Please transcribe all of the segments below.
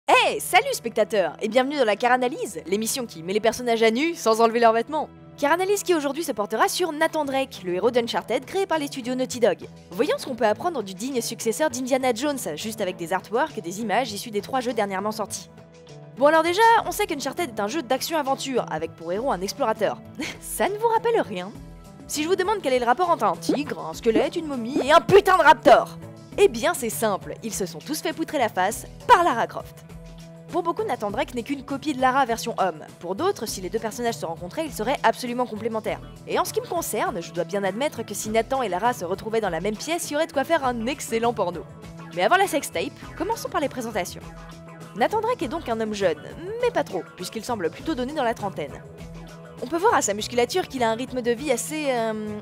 Hey, salut spectateurs, et bienvenue dans la Caranalyse, l'émission qui met les personnages à nu sans enlever leurs vêtements. Caranalyse qui aujourd'hui se portera sur Nathan Drake, le héros d'Uncharted créé par les studios Naughty Dog. Voyons ce qu'on peut apprendre du digne successeur d'Indiana Jones, juste avec des artworks et des images issues des 3 jeux dernièrement sortis. Bon alors déjà, on sait qu'Uncharted est un jeu d'action-aventure, avec pour héros un explorateur. Ça ne vous rappelle rien? Si je vous demande quel est le rapport entre un tigre, un squelette, une momie et un putain de raptor, eh bien c'est simple, ils se sont tous fait poutrer la face par Lara Croft. Pour beaucoup, Nathan Drake n'est qu'une copie de Lara version homme. Pour d'autres, si les deux personnages se rencontraient, ils seraient absolument complémentaires. Et en ce qui me concerne, je dois bien admettre que si Nathan et Lara se retrouvaient dans la même pièce, il y aurait de quoi faire un excellent porno. Mais avant la sextape, commençons par les présentations. Nathan Drake est donc un homme jeune, mais pas trop, puisqu'il semble plutôt donné dans la trentaine. On peut voir à sa musculature qu'il a un rythme de vie assez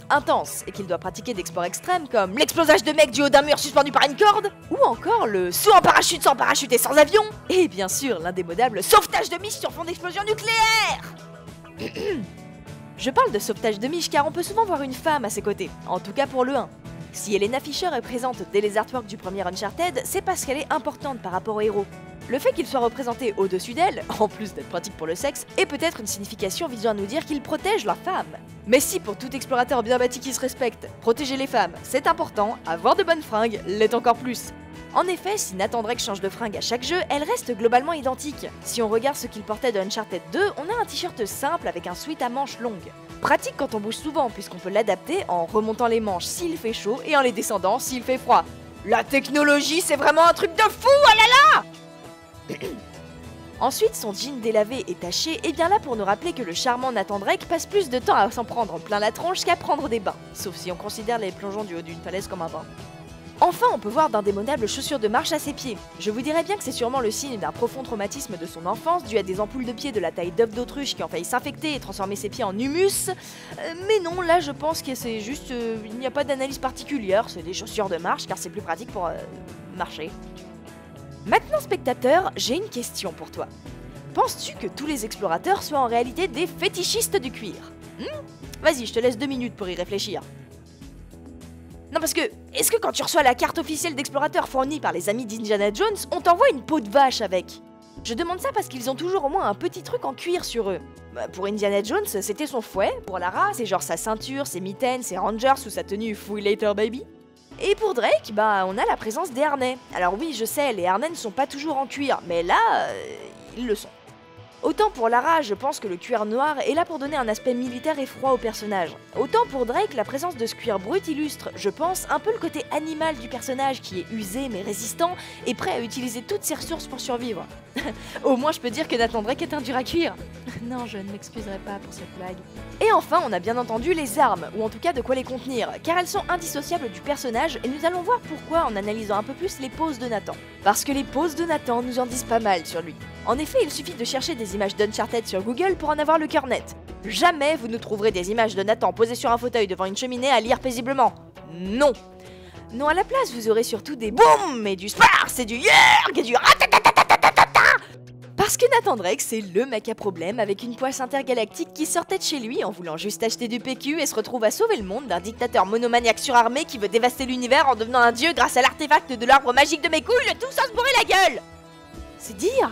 intense et qu'il doit pratiquer d'exports extrêmes comme l'explosage de mecs du haut d'un mur suspendu par une corde, ou encore le saut en parachute sans parachute et sans avion, et bien sûr l'indémodable sauvetage de miche sur fond d'explosion nucléaire. Je parle de sauvetage de miche car on peut souvent voir une femme à ses côtés, en tout cas pour le 1. Si Elena Fisher est présente dès les artworks du premier Uncharted, c'est parce qu'elle est importante par rapport au héros. Le fait qu'il soit représenté au-dessus d'elle, en plus d'être pratique pour le sexe, est peut-être une signification visant à nous dire qu'il protège la femme. Mais si pour tout explorateur bien bâti qui se respecte, protéger les femmes, c'est important, avoir de bonnes fringues l'est encore plus. En effet, si Nathan Drake change de fringue à chaque jeu, elle reste globalement identique. Si on regarde ce qu'il portait de Uncharted 2, on a un t-shirt simple avec un sweat à manches longues. Pratique quand on bouge souvent puisqu'on peut l'adapter en remontant les manches s'il fait chaud et en les descendant s'il fait froid. La technologie, c'est vraiment un truc de fou, oh là là! Ensuite, son jean délavé et taché est bien là pour nous rappeler que le charmant Nathan Drake passe plus de temps à s'en prendre plein la tronche qu'à prendre des bains, sauf si on considère les plongeons du haut d'une falaise comme un bain. Enfin, on peut voir d'indémodables chaussures de marche à ses pieds. Je vous dirais bien que c'est sûrement le signe d'un profond traumatisme de son enfance dû à des ampoules de pieds de la taille d'œuf d'autruche qui ont failli s'infecter et transformer ses pieds en humus. Mais non, là je pense que c'est juste... il n'y a pas d'analyse particulière, c'est des chaussures de marche car c'est plus pratique pour marcher. Maintenant spectateur, j'ai une question pour toi. Penses-tu que tous les explorateurs soient en réalité des fétichistes du cuir? Vas-y, je te laisse 2 minutes pour y réfléchir. Non parce que, est-ce que quand tu reçois la carte officielle d'explorateur fournie par les amis d'Indiana Jones, on t'envoie une peau de vache avec? Je demande ça parce qu'ils ont toujours au moins un petit truc en cuir sur eux. Pour Indiana Jones, c'était son fouet, pour Lara, c'est genre sa ceinture, ses mitaines, ses rangers ou sa tenue Fouille Later Baby. Et pour Drake, on a la présence des harnais. Alors oui, je sais, les harnais ne sont pas toujours en cuir, mais là, ils le sont. Autant pour Lara, je pense que le cuir noir est là pour donner un aspect militaire et froid au personnage. Autant pour Drake, la présence de ce cuir brut illustre, je pense, un peu le côté animal du personnage qui est usé mais résistant et prêt à utiliser toutes ses ressources pour survivre. Au moins je peux dire que Nathan Drake est un dur à cuire. Non, je ne m'excuserai pas pour cette blague. Et enfin, on a bien entendu les armes, ou en tout cas de quoi les contenir, car elles sont indissociables du personnage et nous allons voir pourquoi en analysant un peu plus les poses de Nathan. Parce que les poses de Nathan nous en disent pas mal sur lui. En effet, il suffit de chercher des images d'Uncharted sur Google pour en avoir le cœur net. Jamais vous ne trouverez des images de Nathan posé sur un fauteuil devant une cheminée à lire paisiblement. Non. Non, à la place, vous aurez surtout des boum et du sparse et du yerg et du ratatatatatatatata. Parce que Nathan Drake, c'est le mec à problème avec une poisse intergalactique qui sortait de chez lui en voulant juste acheter du PQ et se retrouve à sauver le monde d'un dictateur monomaniaque surarmé qui veut dévaster l'univers en devenant un dieu grâce à l'artefact de l'arbre magique de mes couilles, le tout sans se bourrer la gueule. C'est dire.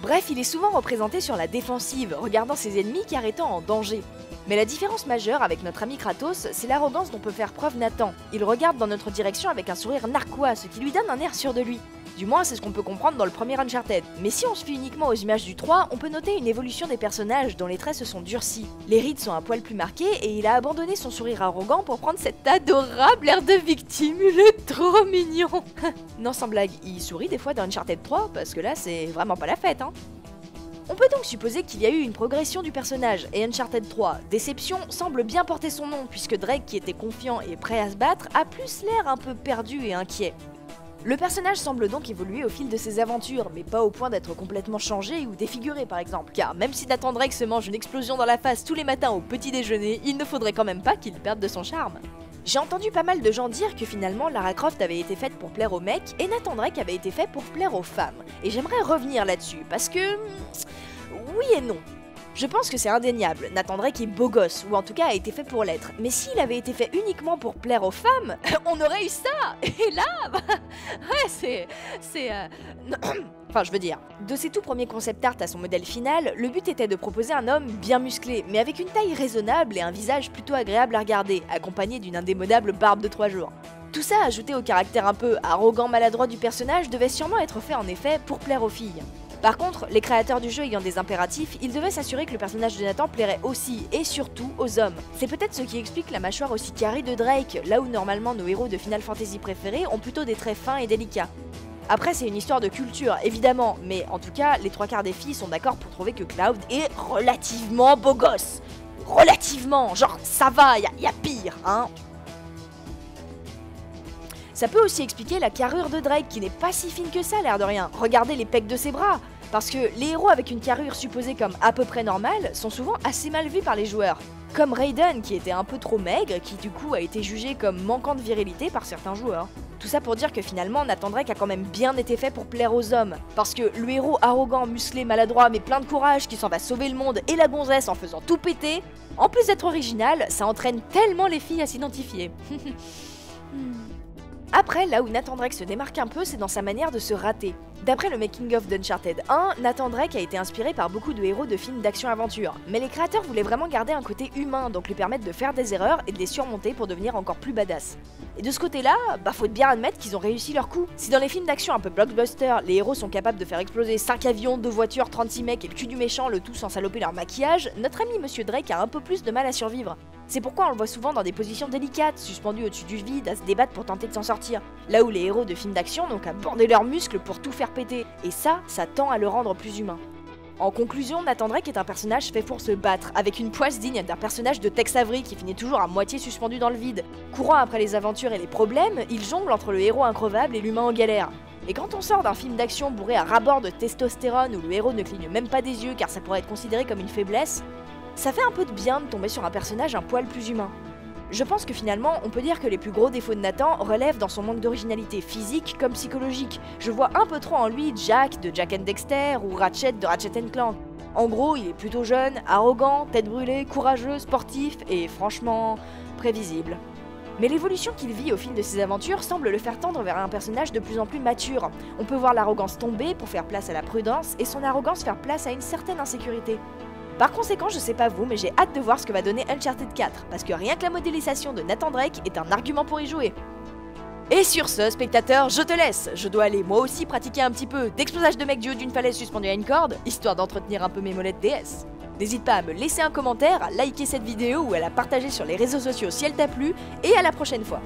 Bref, il est souvent représenté sur la défensive, regardant ses ennemis car étant en danger. Mais la différence majeure avec notre ami Kratos, c'est l'arrogance dont peut faire preuve Nathan. Il regarde dans notre direction avec un sourire narquois, ce qui lui donne un air sûr de lui. Du moins, c'est ce qu'on peut comprendre dans le premier Uncharted. Mais si on se fie uniquement aux images du 3, on peut noter une évolution des personnages dont les traits se sont durcis. Les rides sont un poil plus marquées et il a abandonné son sourire arrogant pour prendre cet adorable air de victime. Il est trop mignon. Non, sans blague, il sourit des fois dans Uncharted 3 parce que là, c'est vraiment pas la fête, hein. On peut donc supposer qu'il y a eu une progression du personnage, et Uncharted 3, Déception, semble bien porter son nom puisque Drake, qui était confiant et prêt à se battre, a plus l'air un peu perdu et inquiet. Le personnage semble donc évoluer au fil de ses aventures, mais pas au point d'être complètement changé ou défiguré par exemple, car même si Nathan Drake se mange une explosion dans la face tous les matins au petit déjeuner, il ne faudrait quand même pas qu'il perde de son charme. J'ai entendu pas mal de gens dire que finalement Lara Croft avait été faite pour plaire aux mecs et Nathan Drake avait été fait pour plaire aux femmes. Et j'aimerais revenir là-dessus, parce que... oui et non. Je pense que c'est indéniable, Nathan Drake est beau gosse, ou en tout cas a été fait pour l'être. Mais s'il avait été fait uniquement pour plaire aux femmes, on aurait eu ça. Et là, ouais, c'est... Enfin, je veux dire, de ses tout premiers concept art à son modèle final, le but était de proposer un homme bien musclé, mais avec une taille raisonnable et un visage plutôt agréable à regarder, accompagné d'une indémodable barbe de 3 jours. Tout ça, ajouté au caractère un peu arrogant maladroit du personnage, devait sûrement être fait en effet pour plaire aux filles. Par contre, les créateurs du jeu ayant des impératifs, ils devaient s'assurer que le personnage de Nathan plairait aussi, et surtout, aux hommes. C'est peut-être ce qui explique la mâchoire aussi carrée de Drake, là où normalement nos héros de Final Fantasy préférés ont plutôt des traits fins et délicats. Après, c'est une histoire de culture, évidemment, mais en tout cas, les 3/4 des filles sont d'accord pour trouver que Cloud est relativement beau gosse. Relativement, genre ça va, y a pire, hein. Ça peut aussi expliquer la carrure de Drake qui n'est pas si fine que ça, l'air de rien. Regardez les pecs de ses bras. Parce que les héros avec une carrure supposée comme à peu près normale sont souvent assez mal vus par les joueurs. Comme Raiden qui était un peu trop maigre, qui du coup a été jugé comme manquant de virilité par certains joueurs. Tout ça pour dire que finalement Nathan Drake a quand même bien été fait pour plaire aux hommes. Parce que le héros arrogant, musclé, maladroit mais plein de courage qui s'en va sauver le monde et la gonzesse en faisant tout péter, en plus d'être original, ça entraîne tellement les filles à s'identifier. Après, là où Nathan Drake se démarque un peu, c'est dans sa manière de se rater. D'après le making-of d'Uncharted 1, Nathan Drake a été inspiré par beaucoup de héros de films d'action-aventure, mais les créateurs voulaient vraiment garder un côté humain, donc lui permettre de faire des erreurs et de les surmonter pour devenir encore plus badass. Et de ce côté-là, faut bien admettre qu'ils ont réussi leur coup. Si dans les films d'action un peu blockbuster, les héros sont capables de faire exploser 5 avions, 2 voitures, 36 mecs et le cul du méchant, le tout sans saloper leur maquillage, notre ami Monsieur Drake a un peu plus de mal à survivre. C'est pourquoi on le voit souvent dans des positions délicates, suspendu au-dessus du vide, à se débattre pour tenter de s'en sortir. Là où les héros de films d'action n'ont qu'à border leurs muscles pour tout faire péter. Et ça tend à le rendre plus humain. En conclusion, Nathan Drake est un personnage fait pour se battre, avec une poisse digne d'un personnage de Tex Avery qui finit toujours à moitié suspendu dans le vide. Courant après les aventures et les problèmes, il jongle entre le héros increvable et l'humain en galère. Et quand on sort d'un film d'action bourré à ras-bord de testostérone où le héros ne cligne même pas des yeux car ça pourrait être considéré comme une faiblesse, ça fait un peu de bien de tomber sur un personnage un poil plus humain. Je pense que finalement, on peut dire que les plus gros défauts de Nathan relèvent dans son manque d'originalité physique comme psychologique. Je vois un peu trop en lui Jack de Jack and Dexter ou Ratchet de Ratchet & Clank. En gros, il est plutôt jeune, arrogant, tête brûlée, courageux, sportif et franchement, prévisible. Mais l'évolution qu'il vit au fil de ses aventures semble le faire tendre vers un personnage de plus en plus mature. On peut voir l'arrogance tomber pour faire place à la prudence et son arrogance faire place à une certaine insécurité. Par conséquent, je sais pas vous, mais j'ai hâte de voir ce que va donner Uncharted 4, parce que rien que la modélisation de Nathan Drake est un argument pour y jouer. Et sur ce, spectateur, je te laisse. Je dois aller moi aussi pratiquer un petit peu d'explosage de mec du haut d'une falaise suspendue à une corde, histoire d'entretenir un peu mes molettes DS. N'hésite pas à me laisser un commentaire, à liker cette vidéo ou à la partager sur les réseaux sociaux si elle t'a plu, et à la prochaine fois.